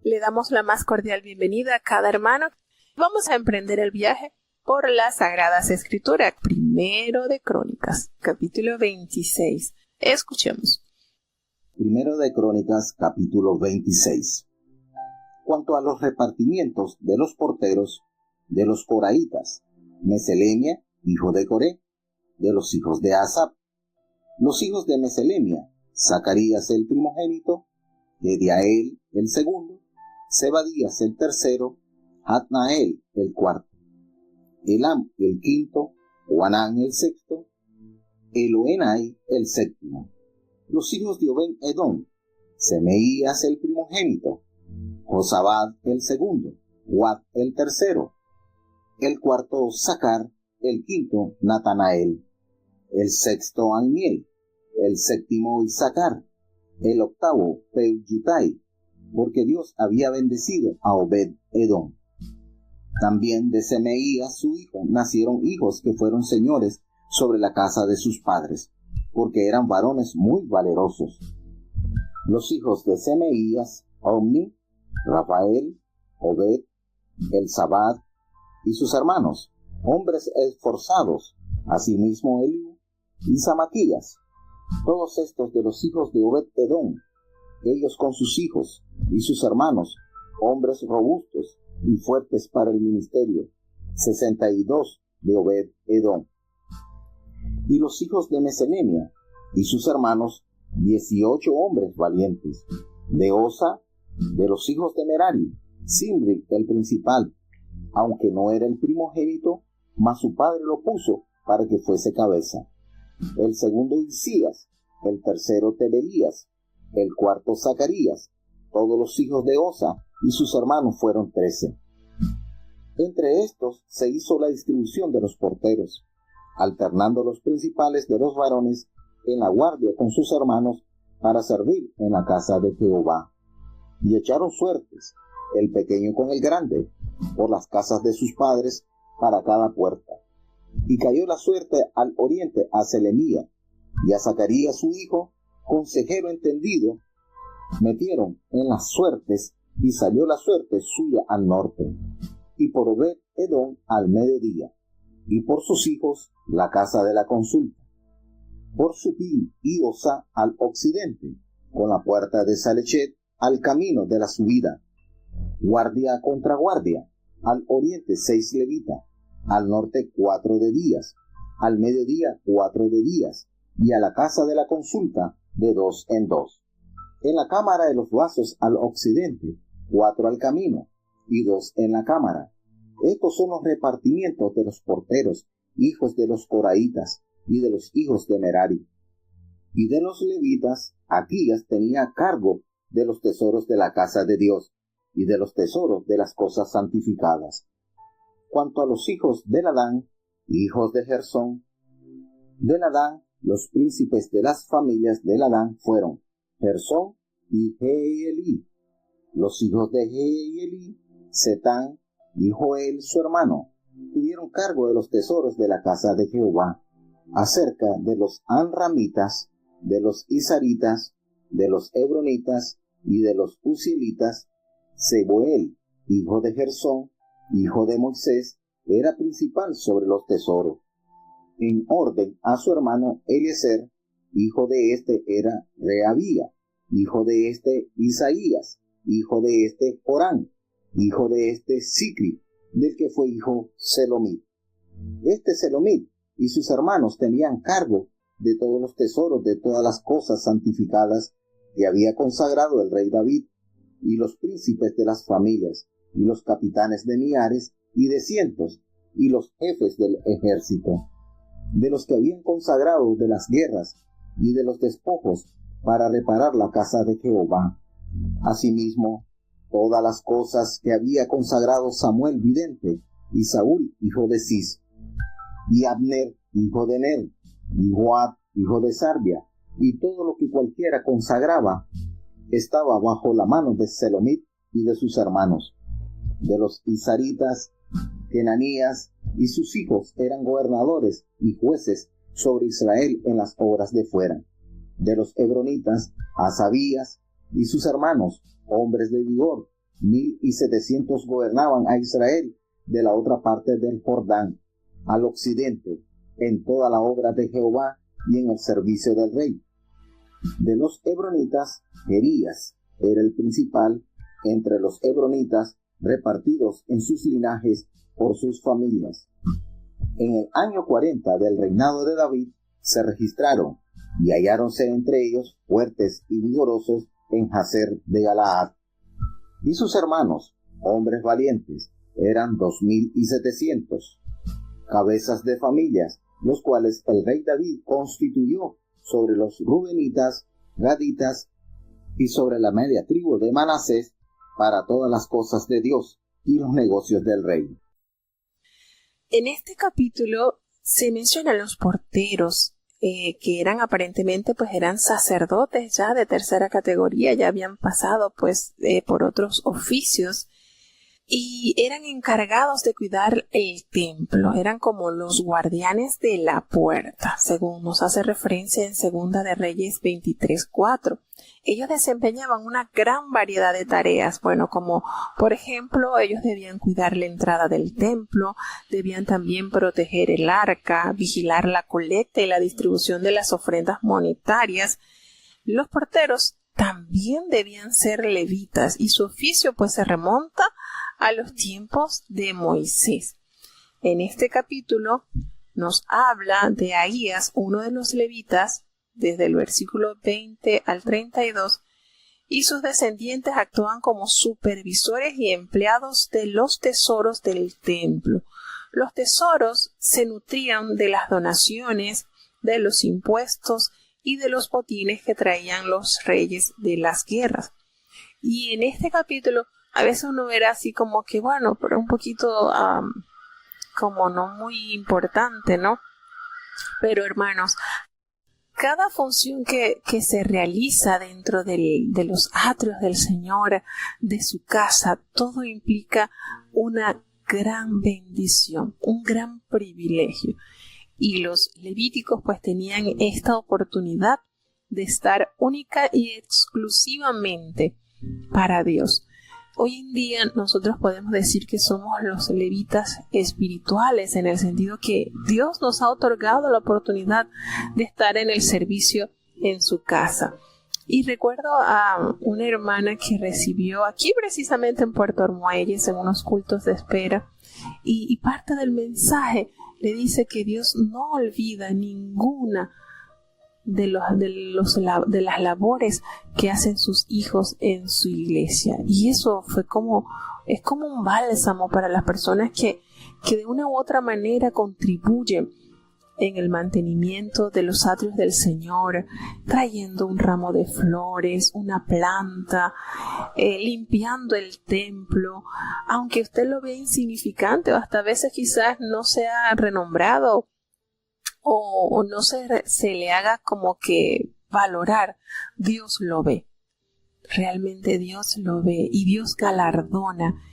Le damos la más cordial bienvenida a cada hermano. Vamos a emprender el viaje por las Sagradas Escrituras. Primero de Crónicas, capítulo 26. Escuchemos. Primero de Crónicas, capítulo 26. Cuanto a los repartimientos de los porteros, de los coraitas, Meselemia, hijo de Coré, de los hijos de Asaph. Los hijos de Meselemia, Zacarías el primogénito, Jediael el segundo, Zebadías el tercero, Hatnael el cuarto, Elam el quinto, Joanán el sexto, Eloenai el séptimo. Los hijos de Obed-Edom, Semeías el primogénito, Josabad el segundo, Joab el tercero, el cuarto Zacar, el quinto Natanael, el sexto Amiel, el séptimo Isacar, el octavo Peujutai, porque Dios había bendecido a Obed-Edom. También de Semeías su hijo nacieron hijos que fueron señores sobre la casa de sus padres, porque eran varones muy valerosos. Los hijos de Semeías, Omni, Rafael, Obed, Elzabad y sus hermanos, hombres esforzados, asimismo Eliú y Samaquías. Todos estos de los hijos de Obed-Edom, ellos con sus hijos y sus hermanos, hombres robustos y fuertes para el ministerio, 62 de Obed-Edom. Y los hijos de Meselemia y sus hermanos, 18 hombres valientes. De Osa, de los hijos de Merari, Simri el principal, aunque no era el primogénito, mas su padre lo puso para que fuese cabeza. El segundo Isías, el tercero Tebelías, el cuarto Zacarías. Todos los hijos de Osa y sus hermanos fueron 13. Entre estos se hizo la distribución de los porteros, alternando los principales de los varones en la guardia con sus hermanos para servir en la casa de Jehová. Y echaron suertes, el pequeño con el grande, por las casas de sus padres para cada puerta. Y cayó la suerte al oriente a Selemía, y a Zacarías su hijo, consejero entendido, metieron en las suertes, y salió la suerte suya al norte, y por Obed-Edom al mediodía, y por sus hijos la casa de la consulta, por Supim y Osa al occidente, con la puerta de Salechet al camino de la subida, guardia contra guardia, al oriente 6 levitas, al norte 4 de días, al mediodía 4 de días, y a la casa de la consulta de 2 en 2. En la cámara de los vasos al occidente, 4 al camino, y 2 en la cámara. Estos son los repartimientos de los porteros, hijos de los coraitas, y de los hijos de Merari. Y de los levitas, Aquías tenía cargo de los tesoros de la casa de Dios, y de los tesoros de las cosas santificadas. Cuanto a los hijos de Ladán, hijos de Gersón, de Ladán, los príncipes de las familias de Ladán fueron Gersón y Jehielí. Los hijos de Jehielí, Setán y Joel su hermano, tuvieron cargo de los tesoros de la casa de Jehová, acerca de los Anramitas, de los Isaritas, de los Hebronitas y de los Uzielitas. Seboel, hijo de Gersón, hijo de Moisés, era principal sobre los tesoros. En orden a su hermano Eliezer, hijo de este era Rehabía, hijo de este Isaías, hijo de este Jorán, hijo de este Sicri, del que fue hijo Selomit. Este Selomit y sus hermanos tenían cargo de todos los tesoros de todas las cosas santificadas que había consagrado el rey David, y los príncipes de las familias, y los capitanes de millares y de cientos, y los jefes del ejército, de los que habían consagrado de las guerras y de los despojos para reparar la casa de Jehová. Asimismo, todas las cosas que había consagrado Samuel vidente, y Saúl hijo de Cis, y Abner hijo de Ner, y Joab hijo de Sarbia, y todo lo que cualquiera consagraba, estaba bajo la mano de Selomit y de sus hermanos. De los Isaritas, Kenanías y sus hijos eran gobernadores y jueces sobre Israel en las obras de fuera. De los Hebronitas, Asabías y sus hermanos, hombres de vigor, 1,700 gobernaban a Israel de la otra parte del Jordán, al occidente, en toda la obra de Jehová y en el servicio del rey. De los hebronitas, Jerías era el principal entre los hebronitas repartidos en sus linajes por sus familias. En el año 40 del reinado de David se registraron y halláronse entre ellos fuertes y vigorosos en Jazer de Galaad. Y sus hermanos, hombres valientes, eran 2,700, cabezas de familias, los cuales el rey David constituyó sobre los rubenitas, gaditas y sobre la media tribu de Manasés para todas las cosas de Dios y los negocios del rey. En este capítulo se mencionan los porteros, que eran aparentemente eran sacerdotes ya de tercera categoría, ya habían pasado por otros oficios y eran encargados de cuidar el templo, eran como los guardianes de la puerta, según nos hace referencia en Segunda de Reyes 23:4. Ellos desempeñaban una gran variedad de tareas, como por ejemplo, ellos debían cuidar la entrada del templo, debían también proteger el arca, vigilar la colecta y la distribución de las ofrendas monetarias. Los porteros también debían ser levitas y su oficio se remonta a los tiempos de Moisés. En este capítulo nos habla de Ahías, uno de los levitas, desde el versículo 20 al 32, y sus descendientes actúan como supervisores y empleados de los tesoros del templo. Los tesoros se nutrían de las donaciones, de los impuestos y de los botines que traían los reyes de las guerras. Y en este capítulo a veces uno verá así como que pero un poquito como no muy importante, ¿no? Pero hermanos, cada función que se realiza dentro de los atrios del Señor, de su casa, todo implica una gran bendición, un gran privilegio. Y los levíticos tenían esta oportunidad de estar única y exclusivamente para Dios. Hoy en día nosotros podemos decir que somos los levitas espirituales, en el sentido que Dios nos ha otorgado la oportunidad de estar en el servicio en su casa. Y recuerdo a una hermana que recibió aquí precisamente en Puerto Armuelles en unos cultos de espera, y parte del mensaje le dice que Dios no olvida ninguna de las labores que hacen sus hijos en su iglesia. Y eso es como un bálsamo para las personas que de una u otra manera contribuyen en el mantenimiento de los atrios del Señor, trayendo un ramo de flores, una planta, limpiando el templo, aunque usted lo vea insignificante o hasta a veces quizás no sea renombrado o no se le haga como que valorar. Dios lo ve, realmente Dios lo ve, y Dios galardona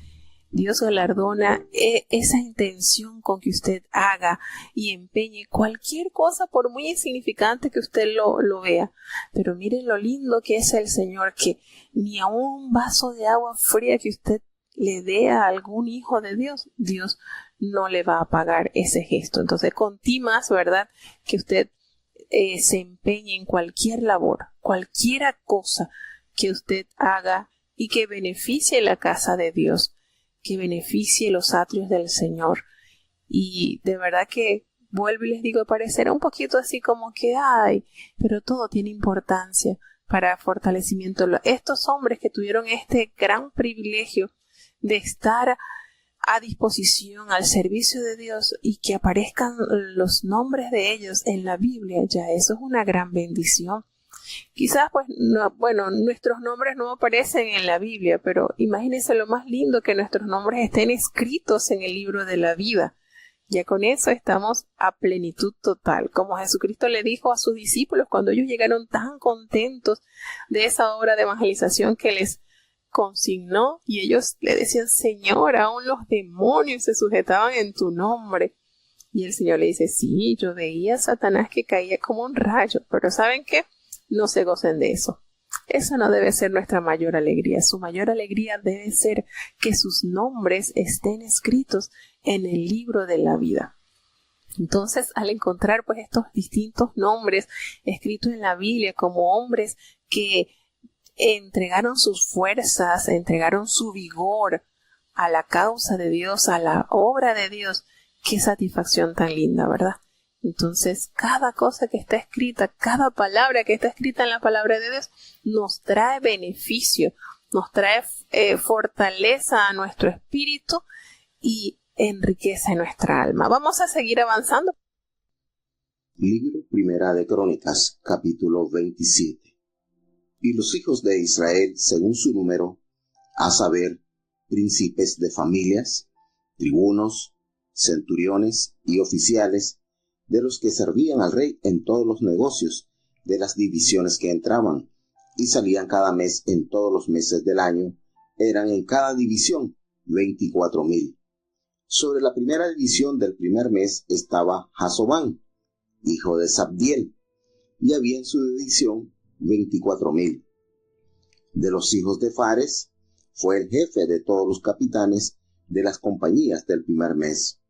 esa intención con que usted haga y empeñe cualquier cosa, por muy insignificante que usted lo vea. Pero miren lo lindo que es el Señor, que ni a un vaso de agua fría que usted le dé a algún hijo de Dios, Dios no le va a pagar ese gesto. Entonces, con ti más, ¿verdad?, que usted se empeñe en cualquier labor, cualquiera cosa que usted haga y que beneficie la casa de Dios, que beneficie los atrios del Señor. Y de verdad que vuelvo y les digo, parecerá un poquito así como que pero todo tiene importancia para fortalecimiento. Estos hombres que tuvieron este gran privilegio de estar a disposición al servicio de Dios y que aparezcan los nombres de ellos en la Biblia, ya eso es una gran bendición. Quizás nuestros nombres no aparecen en la Biblia, pero imagínense lo más lindo, que nuestros nombres estén escritos en el libro de la vida. Ya con eso estamos a plenitud total, como Jesucristo le dijo a sus discípulos cuando ellos llegaron tan contentos de esa obra de evangelización que les consignó, y ellos le decían: Señor, aún los demonios se sujetaban en tu nombre. Y el Señor le dice: sí, yo veía a Satanás que caía como un rayo, pero ¿saben qué? No se gocen de eso. Esa no debe ser nuestra mayor alegría. Su mayor alegría debe ser que sus nombres estén escritos en el libro de la vida. Entonces, al encontrar pues estos distintos nombres escritos en la Biblia como hombres que entregaron sus fuerzas, entregaron su vigor a la causa de Dios, a la obra de Dios, qué satisfacción tan linda, ¿verdad? Entonces, cada cosa que está escrita, cada palabra que está escrita en la palabra de Dios, nos trae beneficio, nos trae fortaleza a nuestro espíritu y enriquece nuestra alma. Vamos a seguir avanzando. Libro Primera de Crónicas, capítulo 27. Y los hijos de Israel, según su número, a saber, príncipes de familias, tribunos, centuriones y oficiales, de los que servían al rey en todos los negocios de las divisiones que entraban y salían cada mes en todos los meses del año, eran en cada división 24,000. Sobre la primera división del primer mes estaba Jasobán, hijo de Zabdiel, y había en su división 24,000. De los hijos de Fares, fue el jefe de todos los capitanes de las compañías del primer mes.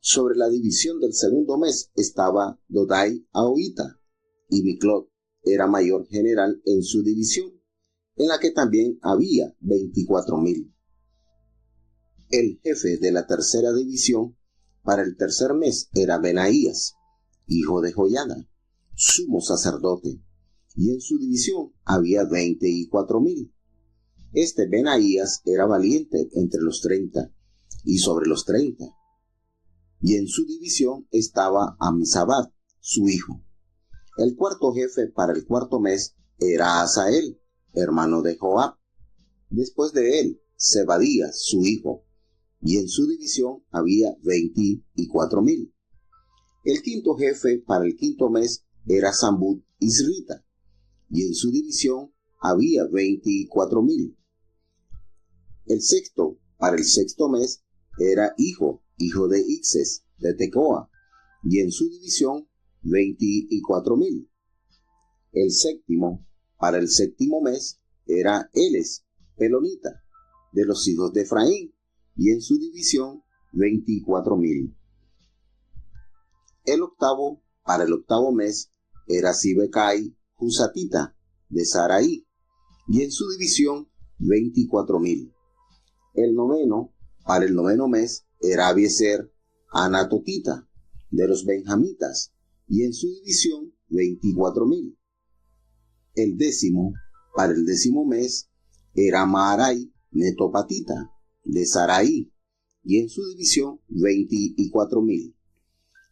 Sobre la división del segundo mes estaba Dodai Ahoita, y Miclot era mayor general en su división, en la que también había 24,000. El jefe de la tercera división para el tercer mes era Benaías, hijo de Joiada, sumo sacerdote, y en su división había 24,000. Este Benaías era valiente entre los 30 y sobre los 30. Y en su división estaba Amisabat, su hijo. El cuarto jefe para el cuarto mes era Asael, hermano de Joab. Después de él, Zebadías, su hijo, y en su división había 24,000. El quinto jefe para el quinto mes era Sambut Isrita, y en su división había 24,000. El sexto para el sexto mes era hijo de Ixes, de Tecoa, y en su división 24,000. El séptimo para el séptimo mes era Eles, pelonita, de los hijos de Efraín, y en su división 24,000. El octavo para el octavo mes era Sibecai, Husatita, de Saraí, y en su división 24,000. El noveno para el noveno mes era Abiezer, Anatotita, de los benjamitas, y en su división 24,000. El décimo para el décimo mes era Maarai, netopatita, de Saraí, y en su división 24,000.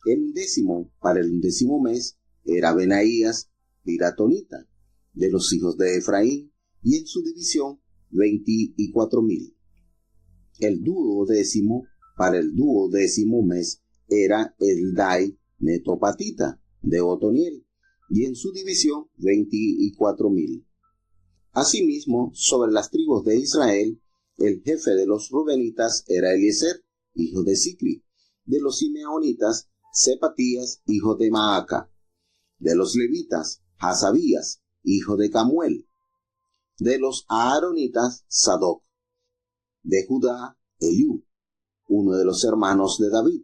El undécimo para el undécimo mes era Benaías, piratonita, de los hijos de Efraín, y en su división 24,000. El duodécimo para el duodécimo mes era Eldai, netopatita, de Otoniel, y en su división 24,000. Asimismo, sobre las tribus de Israel, el jefe de los rubenitas era Eliezer, hijo de Sicri, de los simeonitas, Sepatías, hijo de Maaca, de los levitas, Hasabías, hijo de Camuel, de los aaronitas, Sadoc, de Judá, Eliú, uno de los hermanos de David,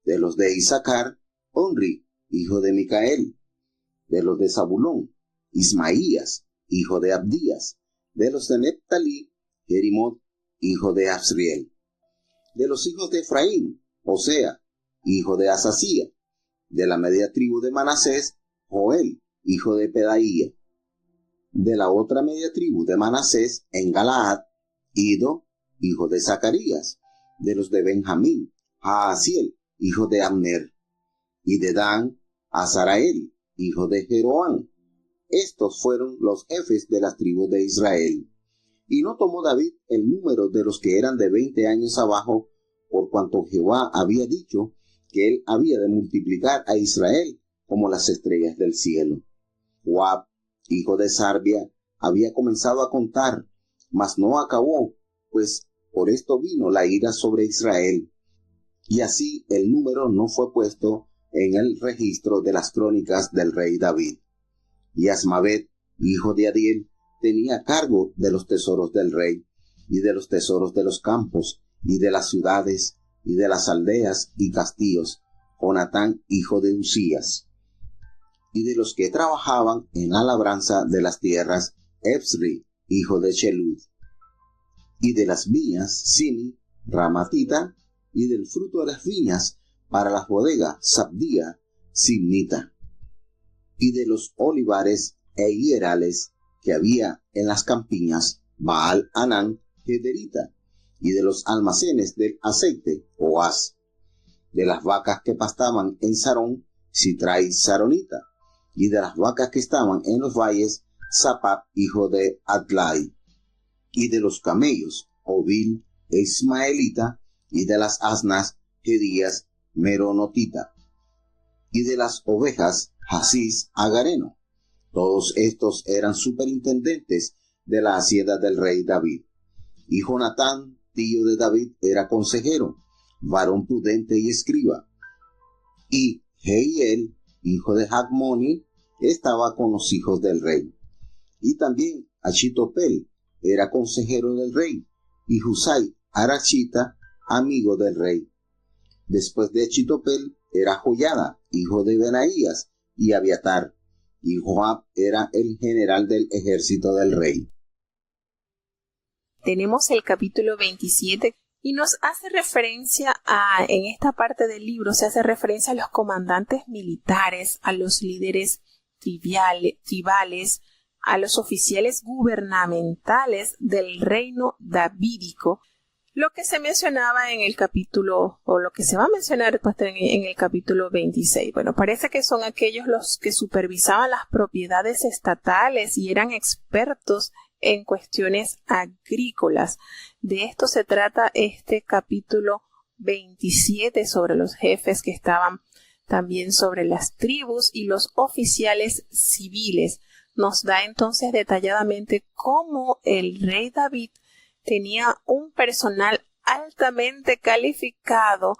de los de Isaacar, Onri, hijo de Micael, de los de Zabulón, Ismaías, hijo de Abdías, de los de Neptalí, Jerimot, hijo de Asriel, de los hijos de Efraín, Osea, hijo de Asasía, de la media tribu de Manasés, Joel, hijo de Pedaía, de la otra media tribu de Manasés en Galaad, Ido, hijo de Zacarías, de los de Benjamín, Jaasiel, hijo de Abner, y de Dan, Azarael, hijo de Jeroán. Estos fueron los jefes de las tribus de Israel. Y no tomó David el número de los que eran de 20 años abajo, por cuanto Jehová había dicho que él había de multiplicar a Israel como las estrellas del cielo. Joab, hijo de Sarbia, había comenzado a contar, mas no acabó, pues por esto vino la ira sobre Israel. Y así el número no fue puesto en el registro de las crónicas del rey David. Y Asmavet, hijo de Adiel, tenía cargo de los tesoros del rey, y de los tesoros de los campos, y de las ciudades, y de las aldeas y castillos, Jonatán, hijo de Usías. Y de los que trabajaban en la labranza de las tierras, Ebsri, hijo de Shelud. Y de las viñas, Sini, Ramatita, y del fruto de las viñas, para las bodegas, Sabdía, Simnita. Y de los olivares e higuerales que había en las campiñas, Baal Anán, Gederita. Y de los almacenes del aceite, Oaz. De las vacas que pastaban en Sarón, Sitrai Saronita. Y de las vacas que estaban en los valles, Sapap, hijo de Adlai. Y de los camellos, Obil e Ismaelita. Y de las asnas, Gedías, Meronotita. Y de las ovejas, Hasís, Agareno. Todos estos eran superintendentes de la hacienda del rey David. Y Jonatán, tío de David, era consejero, varón prudente y escriba. Y Jehiel, hijo de Jacmoni, estaba con los hijos del rey. Y también Achitopel era consejero del rey, y Husai Arachita, amigo del rey. Después de Achitopel era Joyada, hijo de Benaías, y Abiatar, y Joab era el general del ejército del rey. Tenemos el capítulo 27 y nos hace referencia en esta parte del libro se hace referencia a los comandantes militares, a los líderes tribales, a los oficiales gubernamentales del reino davídico, lo que se mencionaba en el capítulo, o lo que se va a mencionar pues, en el capítulo 26. Bueno, parece que son aquellos los que supervisaban las propiedades estatales y eran expertos en cuestiones agrícolas. De esto se trata este capítulo 27 sobre los jefes que estaban también sobre las tribus y los oficiales civiles. Nos da entonces detalladamente cómo el rey David tenía un personal altamente calificado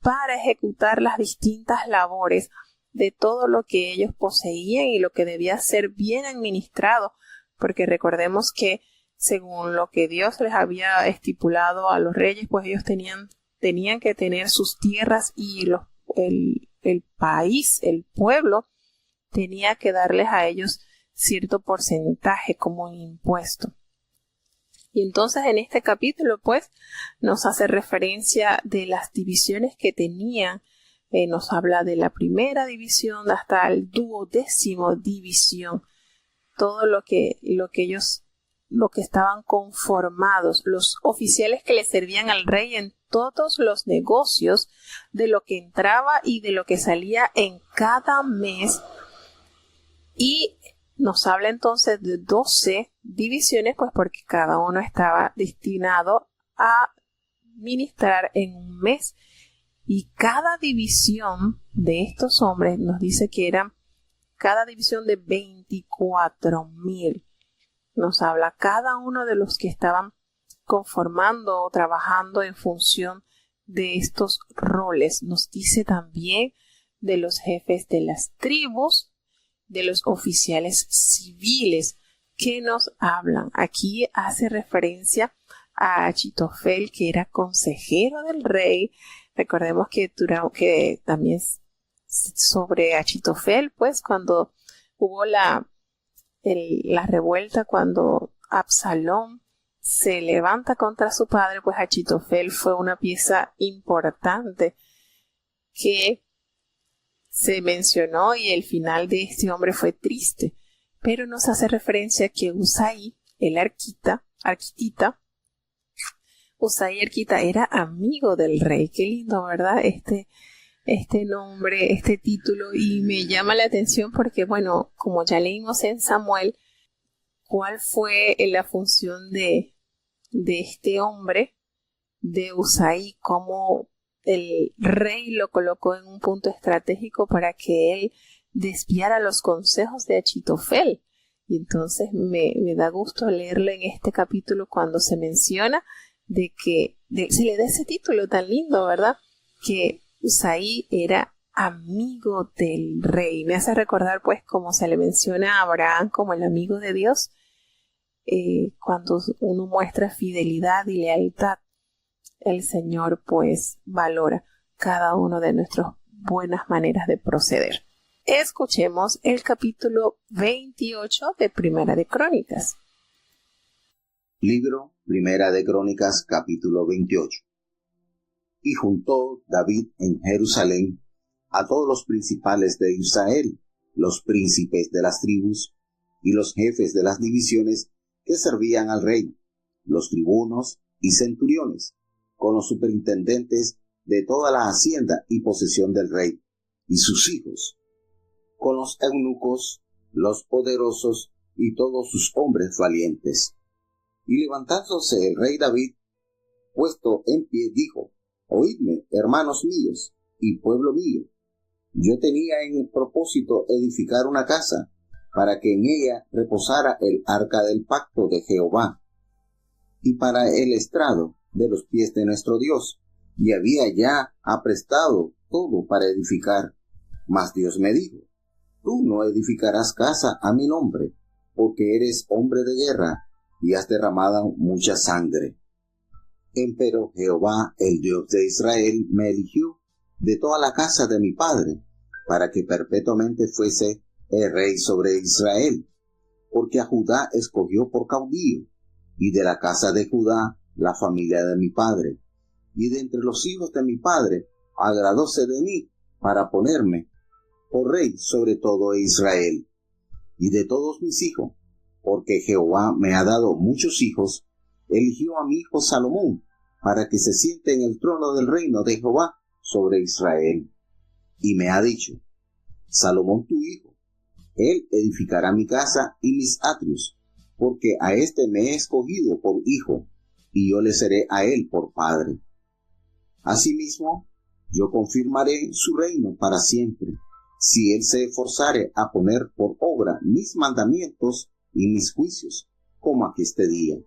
para ejecutar las distintas labores de todo lo que ellos poseían y lo que debía ser bien administrado, porque recordemos que según lo que Dios les había estipulado a los reyes, pues ellos tenían que tener sus tierras y el país, el pueblo, tenía que darles a ellos cierto porcentaje como impuesto. Y entonces en este capítulo pues nos hace referencia de las divisiones que tenían, nos habla de la primera división hasta el 12ª división, todo lo que estaban conformados, los oficiales que le servían al rey en todos los negocios, de lo que entraba y de lo que salía en cada mes. Y nos habla entonces de 12 divisiones, pues porque cada uno estaba destinado a ministrar en un mes. Y cada división de estos hombres nos dice que eran cada división de 24,000. Nos habla cada uno de los que estaban conformando o trabajando en función de estos roles. Nos dice también de los jefes de las tribus, de los oficiales civiles que nos hablan. Aquí hace referencia a Achitofel, que era consejero del rey. Recordemos que también sobre Achitofel, pues cuando hubo la revuelta, cuando Absalón se levanta contra su padre, pues Achitofel fue una pieza importante que se mencionó y el final de este hombre fue triste, pero nos hace referencia que Usai, el arquitita, Usai Arquita era amigo del rey. Qué lindo, ¿verdad? Este nombre, este título, y me llama la atención porque, bueno, como ya leímos en Samuel, ¿cuál fue la función de este hombre, de Usai? Cómo el rey lo colocó en un punto estratégico para que él desviara los consejos de Achitofel. Y entonces me da gusto leerlo en este capítulo cuando se menciona se le da ese título tan lindo, ¿verdad? Que Usai era amigo del rey. Me hace recordar, pues, como se le menciona a Abraham como el amigo de Dios. cuando uno muestra fidelidad y lealtad, el Señor pues valora cada uno de nuestras buenas maneras de proceder. Escuchemos el capítulo 28 de Primera de Crónicas. Libro Primera de Crónicas, capítulo 28. Y juntó David en Jerusalén a todos los principales de Israel, los príncipes de las tribus y los jefes de las divisiones que servían al rey, los tribunos y centuriones, con los superintendentes de toda la hacienda y posesión del rey, y sus hijos, con los eunucos, los poderosos y todos sus hombres valientes. Y levantándose el rey David, puesto en pie, dijo: Oídme, hermanos míos y pueblo mío. Yo tenía en el propósito edificar una casa, para que en ella reposara el arca del pacto de Jehová, y para el estrado de los pies de nuestro Dios, y había ya aprestado todo para edificar. Mas Dios me dijo: Tú no edificarás casa a mi nombre, porque eres hombre de guerra, y has derramado mucha sangre. Empero Jehová, el Dios de Israel, me eligió de toda la casa de mi padre, para que perpetuamente fuese el rey sobre Israel, porque a Judá escogió por caudillo, y de la casa de Judá la familia de mi padre, y de entre los hijos de mi padre agradóse de mí para ponerme por rey sobre todo Israel. Y de todos mis hijos, porque Jehová me ha dado muchos hijos, eligió a mi hijo Salomón, para que se siente en el trono del reino de Jehová sobre Israel. Y me ha dicho: Salomón tu hijo, él edificará mi casa y mis atrios, porque a éste me he escogido por hijo, y yo le seré a él por padre. Asimismo, yo confirmaré su reino para siempre, si él se esforzare a poner por obra mis mandamientos y mis juicios, como aqueste día.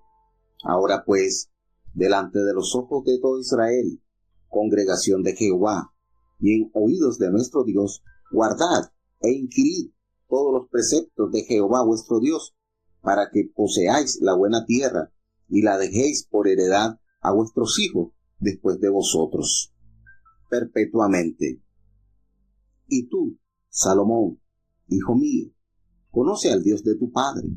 Ahora pues, delante de los ojos de todo Israel, congregación de Jehová, y en oídos de nuestro Dios, guardad e inquirid todos los preceptos de Jehová vuestro Dios, para que poseáis la buena tierra, y la dejéis por heredad a vuestros hijos después de vosotros, perpetuamente. Y tú, Salomón, hijo mío, conoce al Dios de tu padre,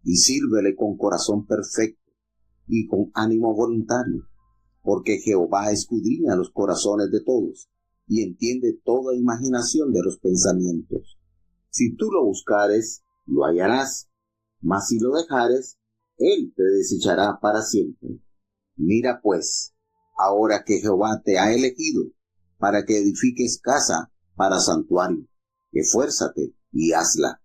y sírvele con corazón perfecto, y con ánimo voluntario, porque Jehová escudriña los corazones de todos, y entiende toda imaginación de los pensamientos. Si tú lo buscares, lo hallarás, mas si lo dejares, él te desechará para siempre. Mira pues, ahora que Jehová te ha elegido, para que edifiques casa para santuario, esfuérzate y hazla.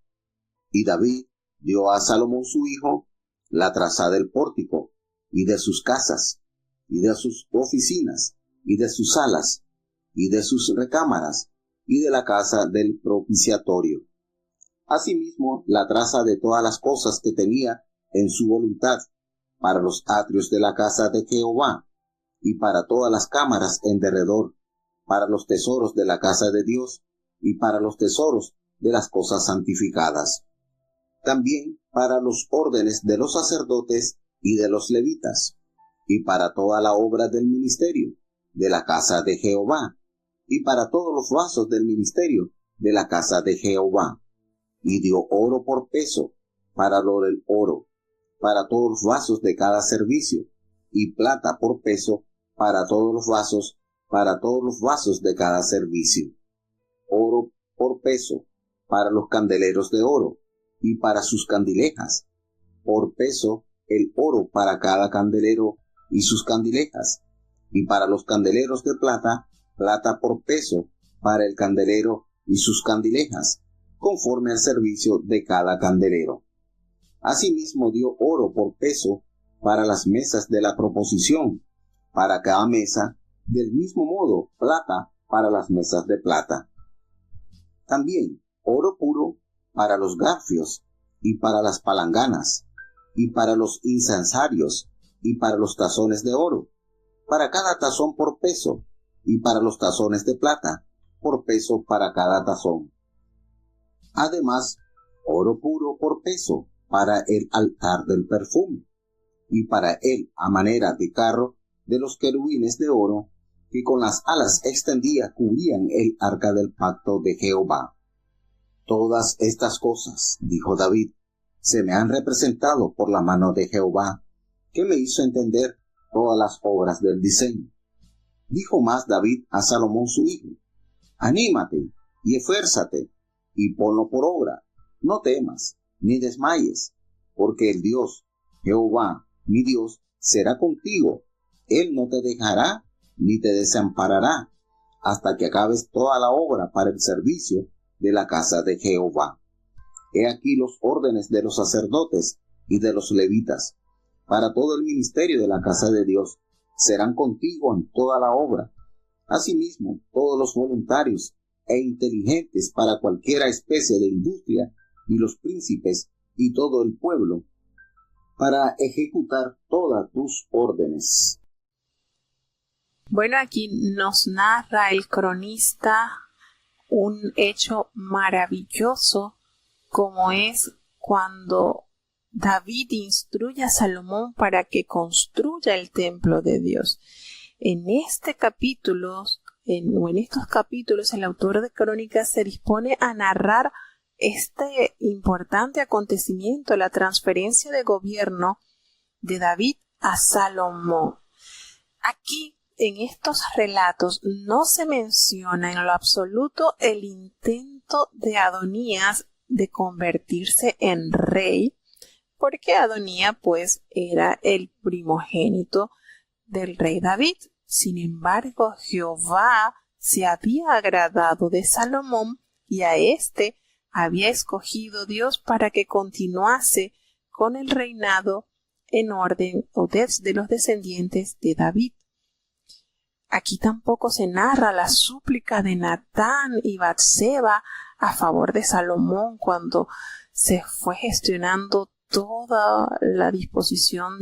Y David dio a Salomón su hijo la traza del pórtico, y de sus casas, y de sus oficinas, y de sus salas, y de sus recámaras, y de la casa del propiciatorio. Asimismo, la traza de todas las cosas que tenía en su voluntad, para los atrios de la casa de Jehová, y para todas las cámaras en derredor, para los tesoros de la casa de Dios, y para los tesoros de las cosas santificadas. También para los órdenes de los sacerdotes y de los levitas, y para toda la obra del ministerio de la casa de Jehová, y para todos los vasos del ministerio de la casa de Jehová. Y dio oro por peso para lo del oro, para todos los vasos de cada servicio, y plata por peso para todos los vasos de cada servicio. Oro por peso para los candeleros de oro, y para sus candilejas, por peso el oro para cada candelero y sus candilejas, y para los candeleros de plata, plata por peso para el candelero y sus candilejas, conforme al servicio de cada candelero. Asimismo dio oro por peso para las mesas de la proposición, para cada mesa, del mismo modo plata para las mesas de plata. También oro puro para los garfios, y para las palanganas, y para los incensarios, y para los tazones de oro, para cada tazón por peso, y para los tazones de plata, por peso para cada tazón. Además, oro puro por peso para el altar del perfume, y para él, a manera de carro, de los querubines de oro, que con las alas extendidas cubrían el arca del pacto de Jehová. Todas estas cosas, dijo David, se me han representado por la mano de Jehová, que me hizo entender todas las obras del diseño. Dijo más David a Salomón su hijo: anímate y esfuérzate, y ponlo por obra. No temas, ni desmayes, porque el Dios, Jehová, mi Dios, será contigo. Él no te dejará, ni te desamparará, hasta que acabes toda la obra para el servicio de la casa de Jehová. He aquí los órdenes de los sacerdotes y de los levitas, para todo el ministerio de la casa de Dios, serán contigo en toda la obra. Asimismo, todos los voluntarios e inteligentes para cualquiera especie de industria, y los príncipes y todo el pueblo, para ejecutar todas tus órdenes. Bueno, aquí nos narra el cronista un hecho maravilloso, como es cuando David instruye a Salomón para que construya el templo de Dios. En este capítulo, en estos capítulos, el autor de Crónicas se dispone a narrar este importante acontecimiento, la transferencia de gobierno de David a Salomón. Aquí, en estos relatos, no se menciona en lo absoluto el intento de Adonías de convertirse en rey, porque Adonía pues era el primogénito del rey David. Sin embargo, Jehová se había agradado de Salomón y a éste había escogido Dios para que continuase con el reinado en orden de los descendientes de David. Aquí tampoco se narra la súplica de Natán y Batseba a favor de Salomón cuando se fue gestionando toda la disposición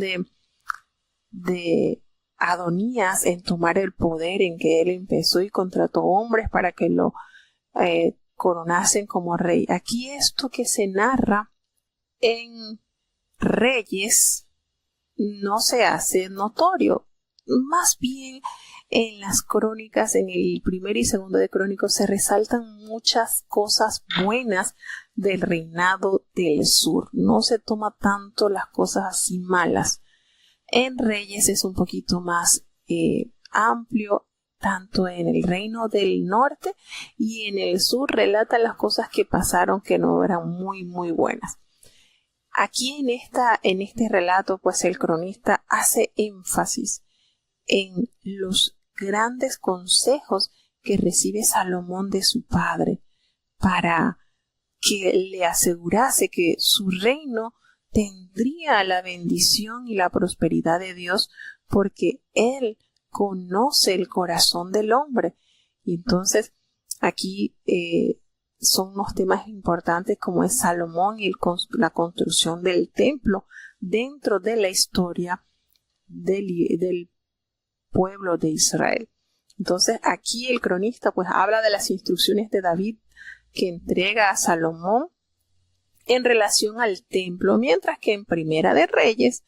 de Adonías en tomar el poder, en que él empezó y contrató hombres para que lo coronasen como rey. Aquí esto que se narra en Reyes no se hace notorio. Más bien en las crónicas, en el primer y segundo de Crónicos, se resaltan muchas cosas buenas del reinado del sur. No se toma tanto las cosas así malas. En Reyes es un poquito más amplio, tanto en el reino del norte y en el sur relata las cosas que pasaron que no eran muy muy buenas. Aquí en este relato, pues el cronista hace énfasis en los grandes consejos que recibe Salomón de su padre para que le asegurase que su reino tendría la bendición y la prosperidad de Dios, porque él conoce el corazón del hombre. Y entonces aquí son unos temas importantes como es Salomón y la construcción del templo dentro de la historia del pueblo de Israel. Entonces aquí el cronista pues habla de las instrucciones de David que entrega a Salomón en relación al templo, mientras que en Primera de Reyes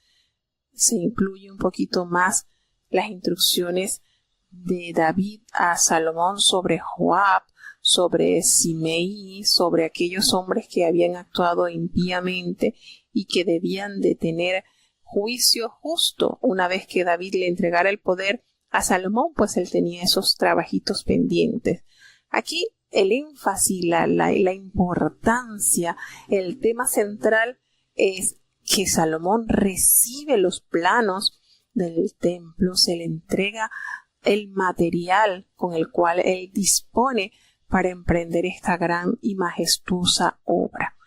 se incluye un poquito más las instrucciones de David a Salomón sobre Joab, sobre Simei, sobre aquellos hombres que habían actuado impíamente y que debían de tener juicio justo. Una vez que David le entregara el poder a Salomón, pues él tenía esos trabajitos pendientes. Aquí el énfasis, la importancia, el tema central es que Salomón recibe los planos del templo, se le entrega el material con el cual él dispone para emprender esta gran y majestuosa obra.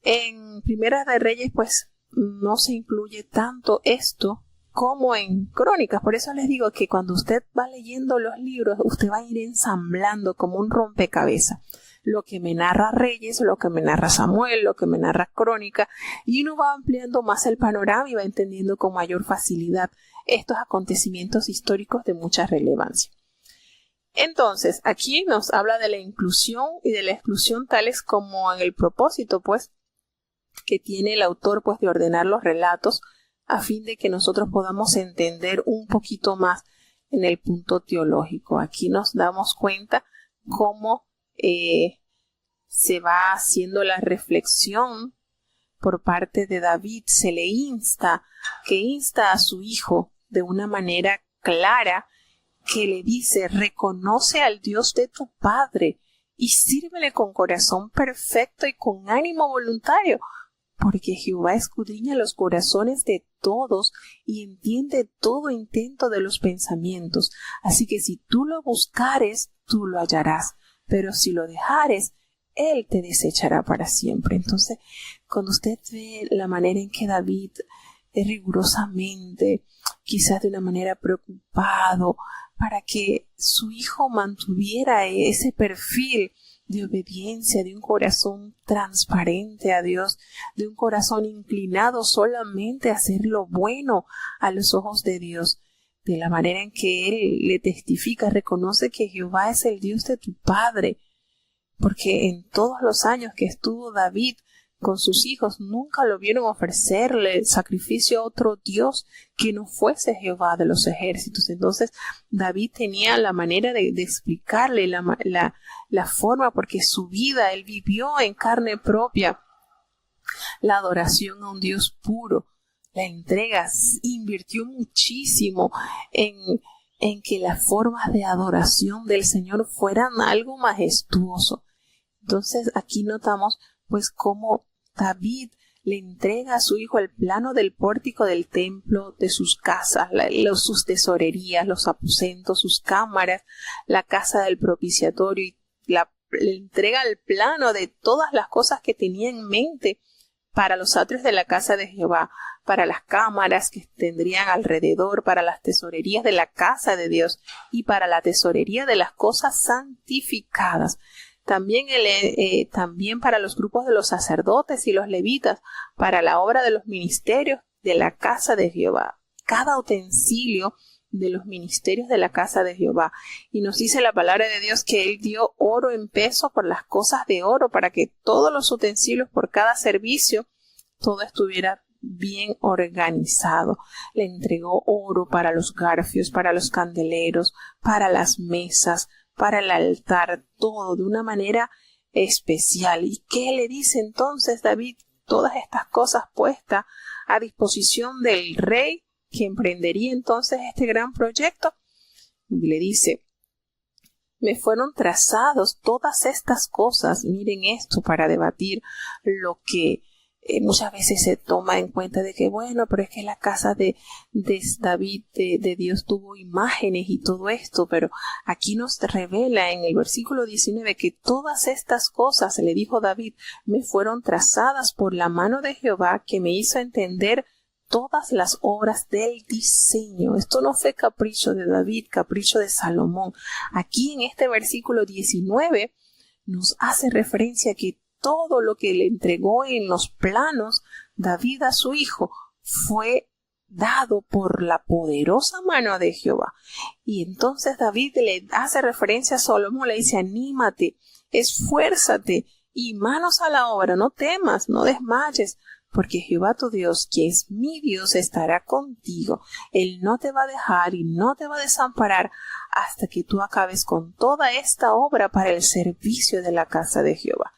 En Primera de Reyes, pues, no se incluye tanto esto como en Crónicas. Por eso les digo que cuando usted va leyendo los libros, usted va a ir ensamblando como un rompecabezas. Lo que me narra Reyes, lo que me narra Samuel, lo que me narra Crónica, y uno va ampliando más el panorama y va entendiendo con mayor facilidad estos acontecimientos históricos de mucha relevancia. Entonces, aquí nos habla de la inclusión y de la exclusión tales como en el propósito, pues, que tiene el autor pues de ordenar los relatos a fin de que nosotros podamos entender un poquito más en el punto teológico. Aquí nos damos cuenta cómo se va haciendo la reflexión por parte de David. Se le insta a su hijo de una manera clara, que le dice: reconoce al Dios de tu padre y sírvele con corazón perfecto y con ánimo voluntario, porque Jehová escudriña los corazones de todos y entiende todo intento de los pensamientos. Así que si tú lo buscares, tú lo hallarás, pero si lo dejares, Él te desechará para siempre. Entonces, cuando usted ve la manera en que David rigurosamente, quizás de una manera preocupado, para que su hijo mantuviera ese perfil de obediencia, de un corazón transparente a Dios, de un corazón inclinado solamente a hacer lo bueno a los ojos de Dios, de la manera en que él le testifica, reconoce que Jehová es el Dios de tu padre, porque en todos los años que estuvo David con sus hijos nunca lo vieron ofrecerle sacrificio a otro Dios que no fuese Jehová de los ejércitos. Entonces David tenía la manera de explicarle la forma, porque su vida él vivió en carne propia la adoración a un Dios puro, la entrega, invirtió muchísimo en que las formas de adoración del Señor fueran algo majestuoso. Entonces aquí notamos pues cómo David le entrega a su hijo el plano del pórtico del templo, de sus casas, sus tesorerías, los aposentos, sus cámaras, la casa del propiciatorio, y le entrega el plano de todas las cosas que tenía en mente para los atrios de la casa de Jehová, para las cámaras que tendrían alrededor, para las tesorerías de la casa de Dios y para la tesorería de las cosas santificadas. También para los grupos de los sacerdotes y los levitas, para la obra de los ministerios de la casa de Jehová. Cada utensilio de los ministerios de la casa de Jehová. Y nos dice la palabra de Dios que Él dio oro en peso por las cosas de oro, para que todos los utensilios por cada servicio, todo estuviera bien organizado. Le entregó oro para los garfios, para los candeleros, para las mesas, para el altar, todo de una manera especial. ¿Y qué le dice entonces David? Todas estas cosas puestas a disposición del rey, que emprendería entonces este gran proyecto. Y le dice: me fueron trazados todas estas cosas. Miren esto, para debatir lo que muchas veces se toma en cuenta, de que bueno, pero es que la casa de David, de Dios, tuvo imágenes y todo esto, pero aquí nos revela en el versículo 19 que todas estas cosas, le dijo David, me fueron trazadas por la mano de Jehová, que me hizo entender todas las obras del diseño. Esto no fue capricho de David, capricho de Salomón. Aquí en este versículo 19 nos hace referencia que todo lo que le entregó en los planos David a su hijo fue dado por la poderosa mano de Jehová. Y entonces David le hace referencia a Salomón, le dice: anímate, esfuérzate y manos a la obra, no temas, no desmayes, porque Jehová tu Dios, que es mi Dios, estará contigo. Él no te va a dejar y no te va a desamparar hasta que tú acabes con toda esta obra para el servicio de la casa de Jehová.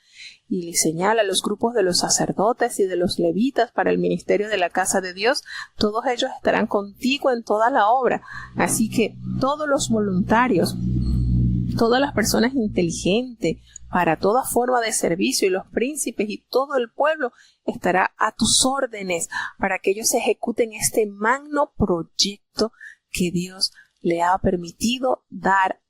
Y le señala a los grupos de los sacerdotes y de los levitas para el ministerio de la casa de Dios: todos ellos estarán contigo en toda la obra. Así que todos los voluntarios, todas las personas inteligentes para toda forma de servicio, y los príncipes y todo el pueblo estará a tus órdenes para que ellos ejecuten este magno proyecto que Dios le ha permitido dar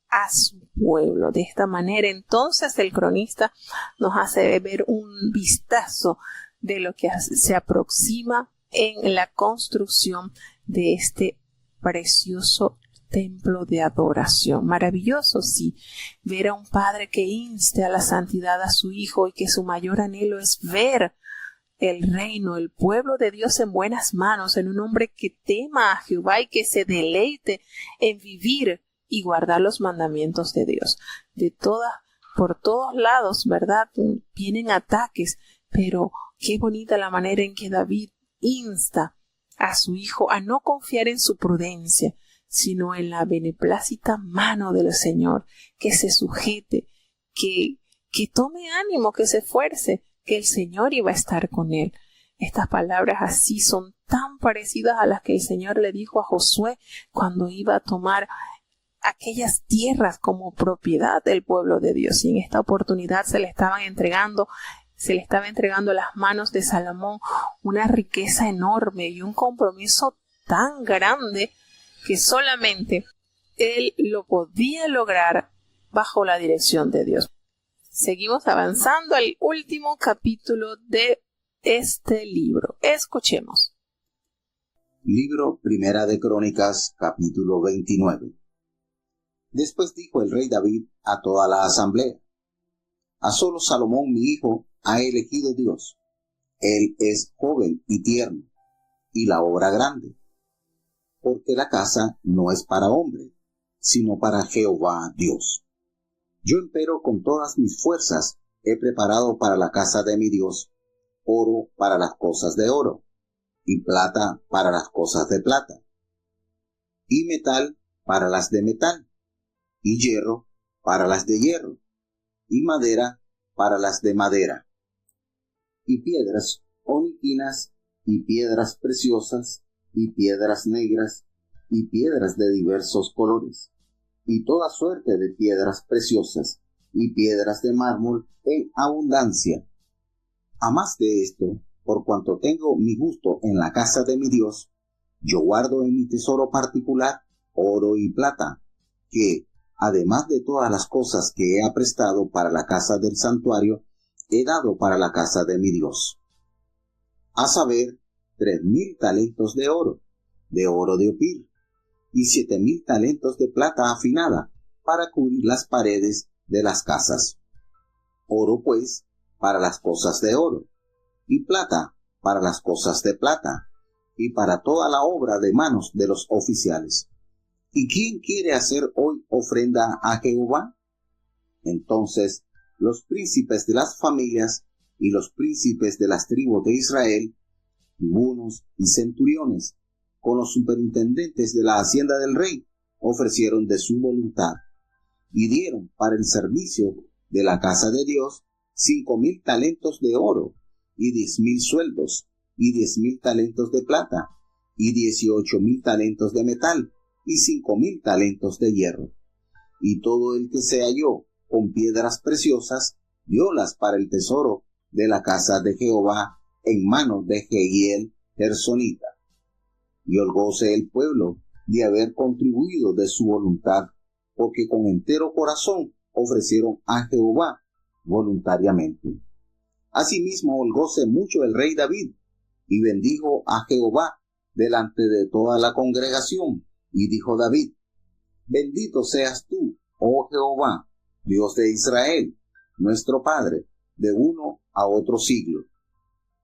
a su pueblo. De esta manera entonces el cronista nos hace ver un vistazo de lo que se aproxima en la construcción de este precioso templo de adoración. Maravilloso, sí, ver a un padre que inste a la santidad a su hijo y que su mayor anhelo es ver el reino, el pueblo de Dios en buenas manos, en un hombre que tema a Jehová y que se deleite en vivir y guardar los mandamientos de Dios. Por todos lados, ¿verdad? Vienen ataques, Pero qué bonita la manera en que David insta a su hijo a no confiar en su prudencia, sino en la beneplácita mano del Señor, que se sujete, que tome ánimo, que se esfuerce, que el Señor iba a estar con él. Estas palabras así son tan parecidas a las que el Señor le dijo a Josué cuando iba a tomar aquellas tierras como propiedad del pueblo de Dios. Y en esta oportunidad se le estaba entregando a las manos de Salomón una riqueza enorme y un compromiso tan grande que solamente él lo podía lograr bajo la dirección de Dios. Seguimos avanzando al último capítulo de este libro. Escuchemos. Libro Primera de Crónicas, capítulo 29. Después dijo el rey David a toda la asamblea: a solo Salomón mi hijo ha elegido Dios. Él es joven y tierno, y la obra grande, porque la casa no es para hombre, sino para Jehová Dios. Yo empero con todas mis fuerzas he preparado para la casa de mi Dios oro para las cosas de oro, y plata para las cosas de plata, y metal para las de metal, y hierro para las de hierro, y madera para las de madera, y piedras oniquinas, y piedras preciosas, y piedras negras, y piedras de diversos colores, y toda suerte de piedras preciosas, y piedras de mármol en abundancia. A más de esto, por cuanto tengo mi gusto en la casa de mi Dios, yo guardo en mi tesoro particular oro y plata, que, además de todas las cosas que he aprestado para la casa del santuario, he dado para la casa de mi Dios. A saber, 3,000 talentos de oro de Opir, y 7,000 talentos de plata afinada, para cubrir las paredes de las casas. Oro, pues, para las cosas de oro, y plata para las cosas de plata, y para toda la obra de manos de los oficiales. ¿Y quién quiere hacer hoy ofrenda a Jehová? Entonces los príncipes de las familias y los príncipes de las tribus de Israel, tribunos y centuriones, con los superintendentes de la hacienda del rey, ofrecieron de su voluntad, y dieron para el servicio de la casa de Dios 5,000 talentos de oro, y 10,000 sueldos, y 10,000 talentos de plata, y 18,000 talentos de metal, y 5,000 talentos de hierro. Y todo el que se halló con piedras preciosas, diólas para el tesoro de la casa de Jehová en manos de Jehiel Gersonita. Y holgóse el pueblo de haber contribuido de su voluntad, porque con entero corazón ofrecieron a Jehová voluntariamente. Asimismo holgóse mucho el rey David, y bendijo a Jehová delante de toda la congregación, y dijo David: bendito seas tú, oh Jehová, Dios de Israel, nuestro Padre, de uno a otro siglo.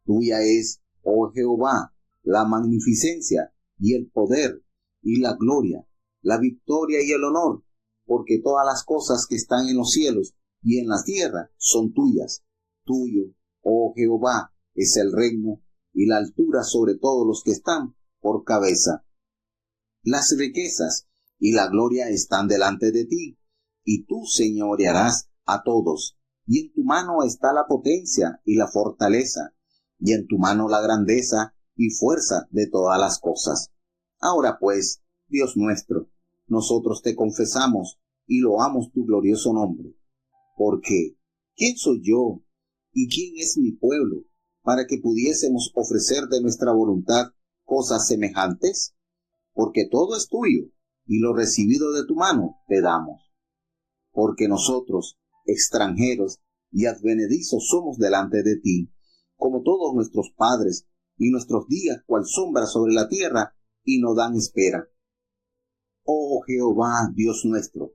Tuya es, oh Jehová, la magnificencia y el poder y la gloria, la victoria y el honor, porque todas las cosas que están en los cielos y en la tierra son tuyas. Tuyo, oh Jehová, es el reino y la altura sobre todos los que están por cabeza. Las riquezas y la gloria están delante de ti, y tú señorearás a todos, y en tu mano está la potencia y la fortaleza, y en tu mano la grandeza y fuerza de todas las cosas. Ahora pues, Dios nuestro, nosotros te confesamos y loamos tu glorioso nombre, porque ¿quién soy yo y quién es mi pueblo para que pudiésemos ofrecer de nuestra voluntad cosas semejantes? Porque todo es tuyo, y lo recibido de tu mano te damos. Porque nosotros, extranjeros y advenedizos, somos delante de ti, como todos nuestros padres, y nuestros días cual sombra sobre la tierra, y no dan espera. Oh Jehová, Dios nuestro,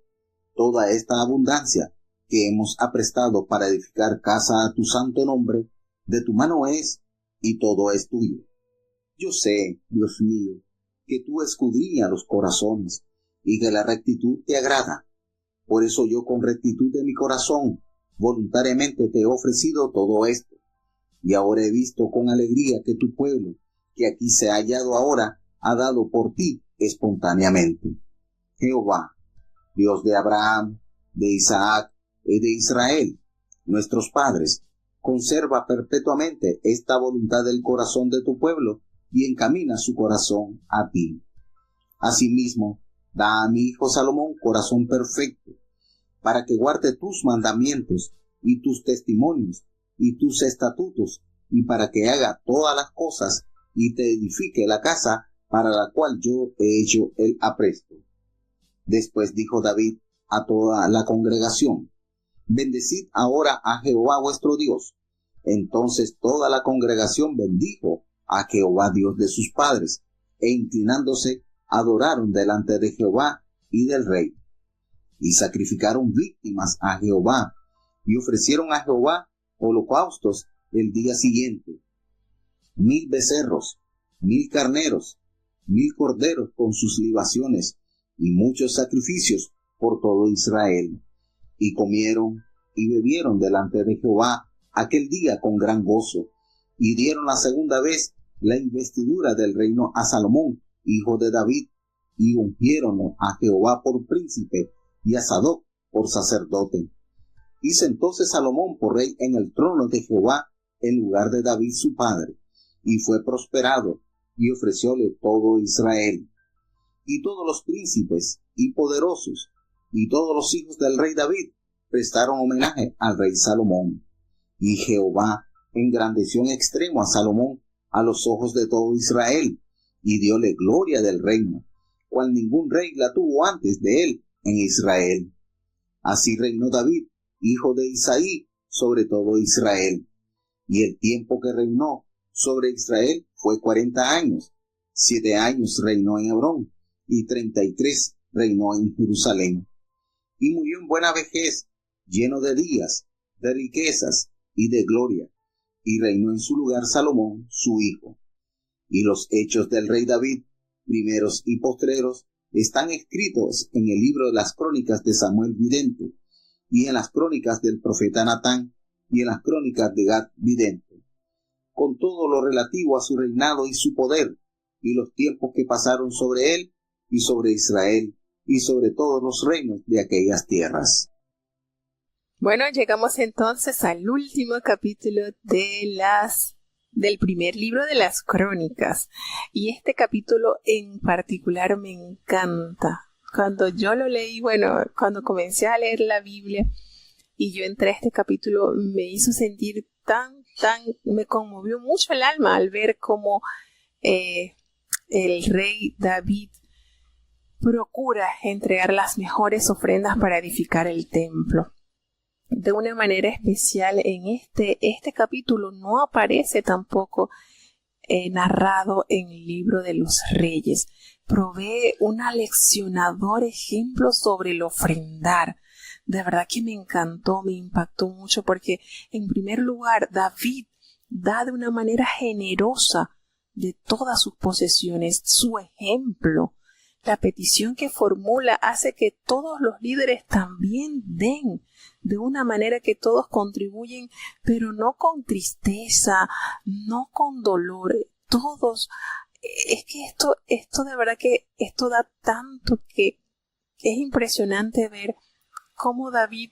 toda esta abundancia que hemos aprestado para edificar casa a tu santo nombre, de tu mano es, y todo es tuyo. Yo sé, Dios mío, que tú escudriñas los corazones, y que la rectitud te agrada. Por eso yo con rectitud de mi corazón voluntariamente te he ofrecido todo esto. y ahora he visto con alegría que tu pueblo, que aquí se ha hallado ahora, ha dado por ti espontáneamente. Jehová, Dios de Abraham, de Isaac y de Israel, nuestros padres, conserva perpetuamente esta voluntad del corazón de tu pueblo y encamina su corazón a ti. Asimismo, da a mi hijo Salomón corazón perfecto, para que guarde tus mandamientos y tus testimonios y tus estatutos, y para que haga todas las cosas y te edifique la casa para la cual yo he hecho el apresto. Después dijo David a toda la congregación: Bendecid ahora a Jehová vuestro Dios. Entonces toda la congregación bendijo a Jehová Dios de sus padres, e inclinándose adoraron delante de Jehová y del rey. Y sacrificaron víctimas a Jehová, y ofrecieron a Jehová holocaustos el día siguiente: 1000 becerros, 1000 carneros, 1000 corderos con sus libaciones, y muchos sacrificios por todo Israel. Y comieron y bebieron delante de Jehová aquel día con gran gozo, y dieron la segunda vez la investidura del reino a Salomón, hijo de David, y ungieron a Jehová por príncipe, y a Sadoc por sacerdote. Hizo entonces Salomón por rey en el trono de Jehová, en lugar de David su padre, y fue prosperado, y ofrecióle todo Israel. Y todos los príncipes y poderosos, y todos los hijos del rey David, prestaron homenaje al rey Salomón. Y Jehová engrandeció en extremo a Salomón a los ojos de todo Israel, y dióle gloria del reino, cual ningún rey la tuvo antes de él en Israel. Así reinó David, hijo de Isaí, sobre todo Israel. Y el tiempo que reinó sobre Israel fue 40 años. 7 años reinó en Hebrón, y 33 reinó en Jerusalén. Y murió en buena vejez, lleno de días, de riquezas y de gloria, y reinó en su lugar Salomón, su hijo. Y los hechos del rey David, primeros y postreros, están escritos en el libro de las crónicas de Samuel vidente, y en las crónicas del profeta Natán, y en las crónicas de Gad vidente, con todo lo relativo a su reinado y su poder, y los tiempos que pasaron sobre él, y sobre Israel, y sobre todos los reinos de aquellas tierras. Bueno, llegamos entonces al último capítulo del primer libro de las Crónicas. Y este capítulo en particular me encanta. Cuando yo lo leí, cuando comencé a leer la Biblia y yo entré a este capítulo, me hizo sentir me conmovió mucho el alma al ver cómo el rey David procura entregar las mejores ofrendas para edificar el templo. De una manera especial en este capítulo no aparece tampoco narrado en el libro de los Reyes. Provee un aleccionador ejemplo sobre el ofrendar. De verdad que me encantó, me impactó mucho porque en primer lugar David da de una manera generosa de todas sus posesiones, su ejemplo. La petición que formula hace que todos los líderes también den de una manera que todos contribuyen, pero no con tristeza, no con dolor. Todos, es que esto de verdad que esto da tanto que es impresionante ver cómo David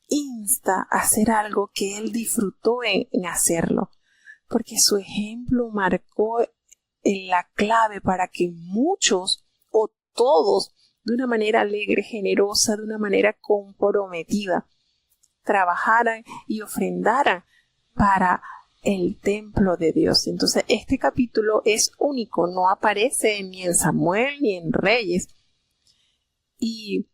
insta a hacer algo que él disfrutó en hacerlo, porque su ejemplo marcó la clave para que muchos o todos, de una manera alegre, generosa, de una manera comprometida, trabajaran y ofrendaran para el templo de Dios. Entonces, este capítulo es único, no aparece ni en Samuel ni en Reyes. Y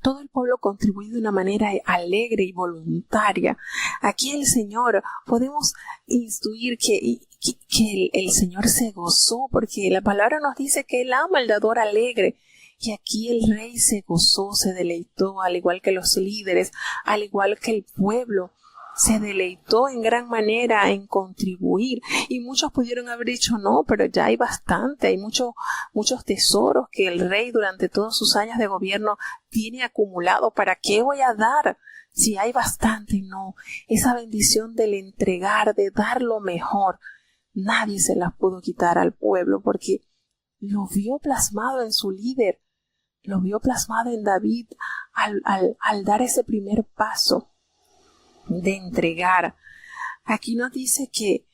todo el pueblo contribuye de una manera alegre y voluntaria. Aquí el Señor, podemos intuir que el Señor se gozó, porque la palabra nos dice que Él ama al dador alegre. Y aquí el rey se gozó, se deleitó, al igual que los líderes, al igual que el pueblo. Se deleitó en gran manera en contribuir, y muchos pudieron haber dicho no, pero ya hay bastante, hay muchos tesoros que el rey durante todos sus años de gobierno tiene acumulado. ¿Para qué voy a dar Si hay bastante, no. Esa bendición del entregar, de dar lo mejor, nadie se las pudo quitar al pueblo porque lo vio plasmado en su líder, lo vio plasmado en David al dar ese primer paso de entregar. Aquí nos dice que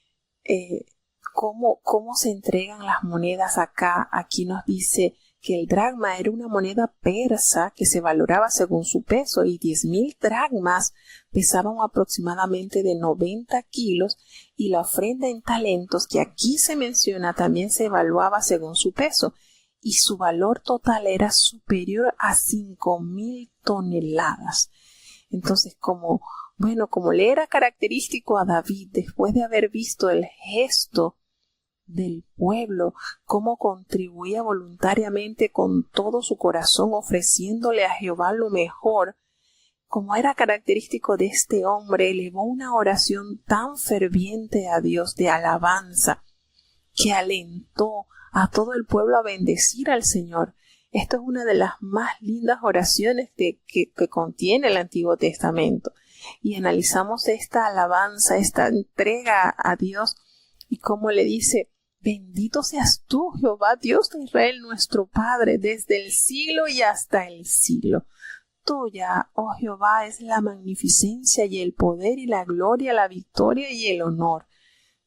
cómo se entregan las monedas acá. Aquí nos dice que el dracma era una moneda persa que se valoraba según su peso y 10.000 dracmas pesaban aproximadamente de 90 kilos y la ofrenda en talentos que aquí se menciona también se evaluaba según su peso y su valor total era superior a 5.000 toneladas. Entonces, como le era característico a David, después de haber visto el gesto del pueblo, cómo contribuía voluntariamente con todo su corazón ofreciéndole a Jehová lo mejor, como era característico de este hombre, elevó una oración tan ferviente a Dios de alabanza que alentó a todo el pueblo a bendecir al Señor. Esto es una de las más lindas oraciones que contiene el Antiguo Testamento. Y analizamos esta alabanza, esta entrega a Dios y cómo le dice: bendito seas tú, Jehová, Dios de Israel, nuestro Padre, desde el siglo y hasta el siglo. Tuya, oh Jehová, es la magnificencia y el poder y la gloria, la victoria y el honor,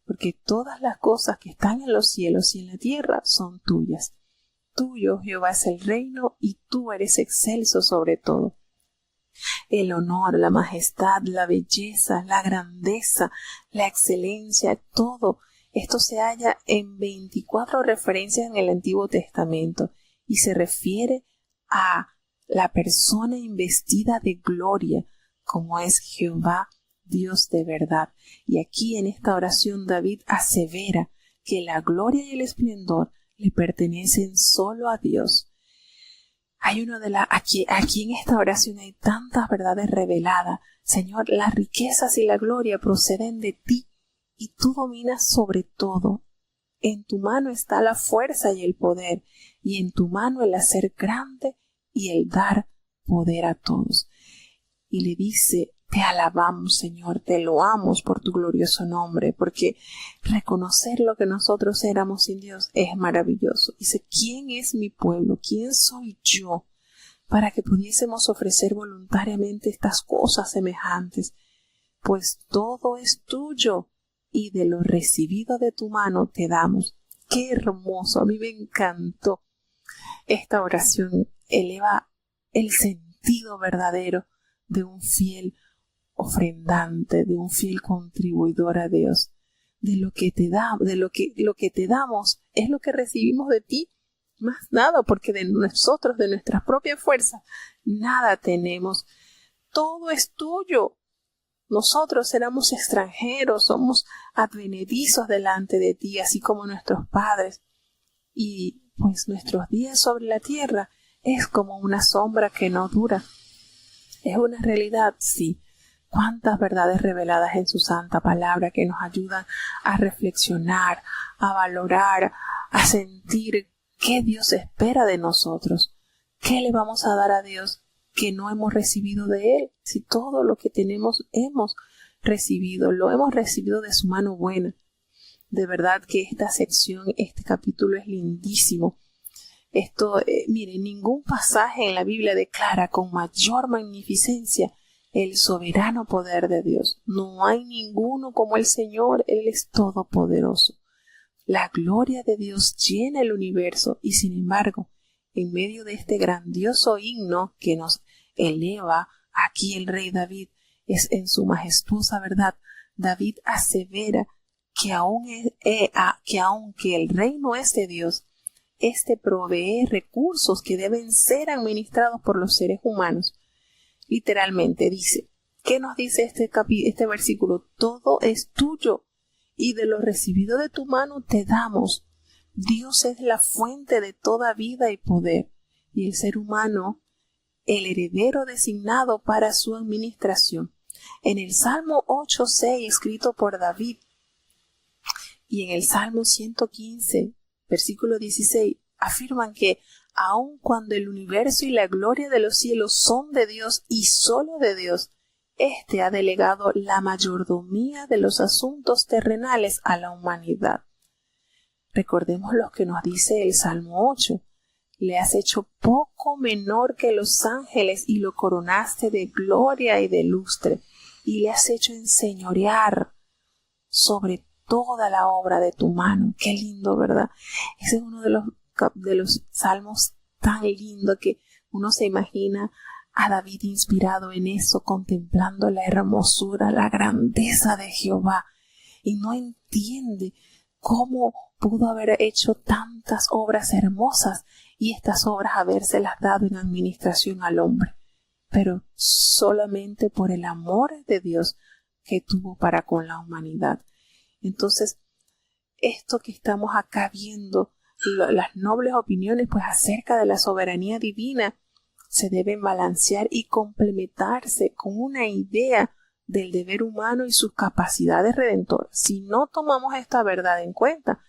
porque todas las cosas que están en los cielos y en la tierra son tuyas. Tuyo, Jehová, es el reino y tú eres excelso sobre todo. El honor, la majestad, la belleza, la grandeza, la excelencia, todo esto se halla en 24 referencias en el Antiguo Testamento y se refiere a la persona investida de gloria, como es Jehová, Dios de verdad. Y aquí en esta oración David asevera que la gloria y el esplendor le pertenecen solo a Dios. Aquí en esta oración hay tantas verdades reveladas. Señor, las riquezas y la gloria proceden de ti y tú dominas sobre todo. En tu mano está la fuerza y el poder, y en tu mano el hacer grande y el dar poder a todos. Y le dice: te alabamos, Señor, te loamos por tu glorioso nombre, porque reconocer lo que nosotros éramos sin Dios es maravilloso. Dice: ¿quién es mi pueblo? ¿Quién soy yo para que pudiésemos ofrecer voluntariamente estas cosas semejantes? Pues todo es tuyo y de lo recibido de tu mano te damos. ¡Qué hermoso! A mí me encantó. Esta oración eleva el sentido verdadero de un fiel ofrendante, de un fiel contribuidor a Dios, de lo que te da, lo que te damos es lo que recibimos de ti, más nada, porque de nosotros, de nuestras propias fuerzas, nada tenemos. Todo es tuyo. Nosotros éramos extranjeros, somos advenedizos delante de ti, así como nuestros padres. Y pues nuestros días sobre la tierra es como una sombra que no dura. Es una realidad, sí. Cuántas verdades reveladas en su santa palabra que nos ayudan a reflexionar, a valorar, a sentir qué Dios espera de nosotros. ¿Qué le vamos a dar a Dios que no hemos recibido de Él? Si todo lo que tenemos hemos recibido, lo hemos recibido de su mano buena. De verdad que esta sección, este capítulo es lindísimo. Mire, ningún pasaje en la Biblia declara con mayor magnificencia el soberano poder de Dios. No hay ninguno como el Señor, Él es todopoderoso. La gloria de Dios llena el universo y sin embargo, en medio de este grandioso himno que nos eleva aquí el rey David, es en su majestuosa verdad, David asevera que aunque el reino es de Dios, este provee recursos que deben ser administrados por los seres humanos. Literalmente dice, ¿qué nos dice este versículo? Todo es tuyo y de lo recibido de tu mano te damos. Dios es la fuente de toda vida y poder, y el ser humano, el heredero designado para su administración. En el Salmo 8:6, escrito por David, y en el Salmo 115, versículo 16, afirman que aun cuando el universo y la gloria de los cielos son de Dios y solo de Dios, Éste ha delegado la mayordomía de los asuntos terrenales a la humanidad. Recordemos lo que nos dice el Salmo 8. Le has hecho poco menor que los ángeles y lo coronaste de gloria y de lustre, y le has hecho enseñorear sobre toda la obra de tu mano. Qué lindo, ¿verdad? Ese es uno de los salmos tan lindo que uno se imagina a David inspirado en eso, contemplando la hermosura, la grandeza de Jehová, y no entiende cómo pudo haber hecho tantas obras hermosas y estas obras habérselas dado en administración al hombre, pero solamente por el amor de Dios que tuvo para con la humanidad. Entonces, esto que estamos acá viendo, las nobles opiniones pues acerca de la soberanía divina, se deben balancear y complementarse con una idea del deber humano y sus capacidades redentoras. Si no tomamos esta verdad en cuenta,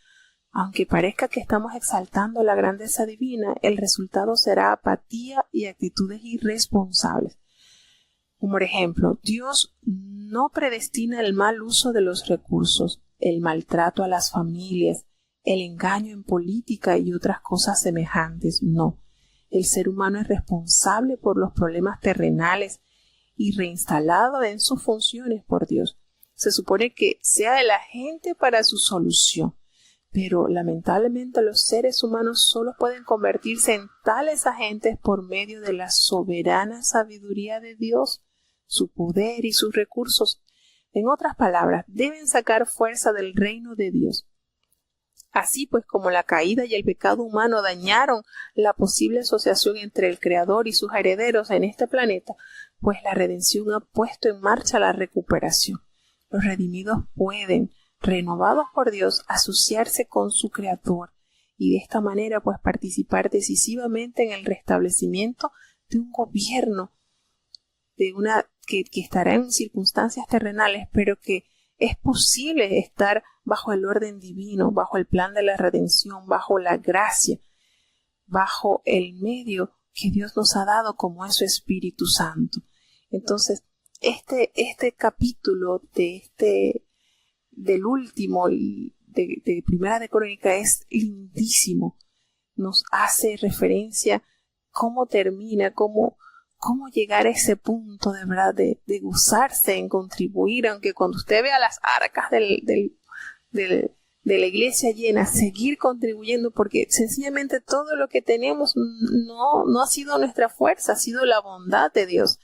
aunque parezca que estamos exaltando la grandeza divina, el resultado será apatía y actitudes irresponsables. Por ejemplo, Dios no predestina el mal uso de los recursos, el maltrato a las familias, el engaño en política y otras cosas semejantes. No. El ser humano es responsable por los problemas terrenales y reinstalado en sus funciones por Dios. Se supone que sea el agente para su solución, pero lamentablemente los seres humanos solo pueden convertirse en tales agentes por medio de la soberana sabiduría de Dios, su poder y sus recursos. En otras palabras, deben sacar fuerza del reino de Dios. Así pues, como la caída y el pecado humano dañaron la posible asociación entre el Creador y sus herederos en este planeta, pues la redención ha puesto en marcha la recuperación. Los redimidos pueden, renovados por Dios, asociarse con su Creador y de esta manera pues participar decisivamente en el restablecimiento de un gobierno que estará en circunstancias terrenales, pero que es posible estar bajo el orden divino, bajo el plan de la redención, bajo la gracia, bajo el medio que Dios nos ha dado como es su Espíritu Santo. Entonces, este capítulo del último de Primera de Crónica es lindísimo. Nos hace referencia cómo termina, cómo llegar a ese punto de verdad de gozarse en contribuir, aunque cuando usted vea las arcas de la iglesia llena, seguir contribuyendo, porque sencillamente todo lo que tenemos no ha sido nuestra fuerza, ha sido la bondad de Dios.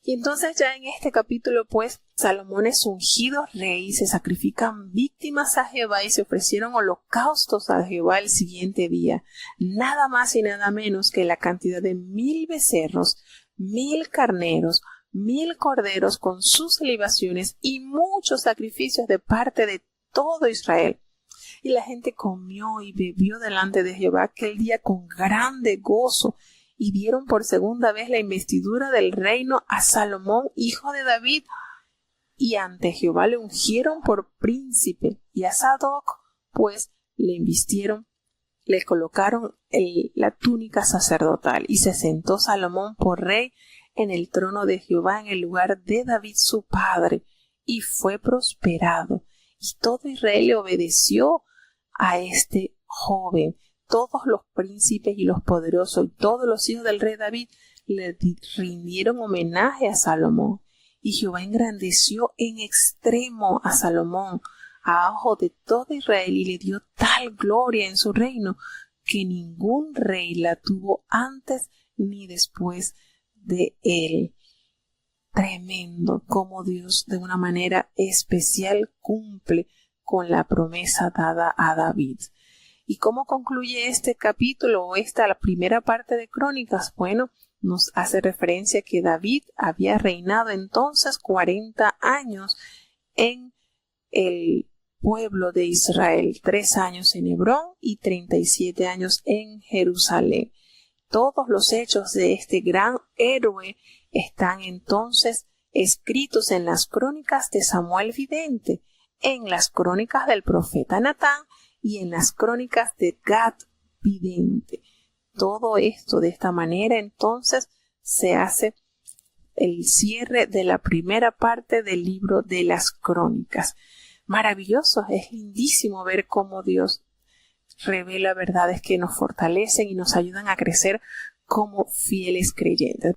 Y entonces ya en este capítulo pues Salomón es ungido rey, se sacrifican víctimas a Jehová y se ofrecieron holocaustos a Jehová el siguiente día, nada más y nada menos que la cantidad de 1000 becerros, 1000 carneros, 1000 corderos con sus libaciones y muchos sacrificios de parte de todo Israel. Y la gente comió y bebió delante de Jehová aquel día con grande gozo, y dieron por segunda vez la investidura del reino a Salomón, hijo de David, y ante Jehová le ungieron por príncipe, y a Sadoc, pues, le invistieron, le colocaron la túnica sacerdotal, y se sentó Salomón por rey en el trono de Jehová en el lugar de David su padre, y fue prosperado, y todo Israel le obedeció a este joven. Todos los príncipes y los poderosos y todos los hijos del rey David le rindieron homenaje a Salomón. Y Jehová engrandeció en extremo a Salomón a ojo de todo Israel y le dio tal gloria en su reino que ningún rey la tuvo antes ni después de él. Tremendo cómo Dios de una manera especial cumple con la promesa dada a David. ¿Y cómo concluye este capítulo o la primera parte de Crónicas? Bueno, nos hace referencia que David había reinado entonces 40 años en el pueblo de Israel, 3 años en Hebrón y 37 años en Jerusalén. Todos los hechos de este gran héroe están entonces escritos en las crónicas de Samuel Vidente, en las crónicas del profeta Natán y en las crónicas de Gad Vidente. Todo esto de esta manera entonces se hace el cierre de la primera parte del libro de las Crónicas. Maravilloso, es lindísimo ver cómo Dios revela verdades que nos fortalecen y nos ayudan a crecer como fieles creyentes.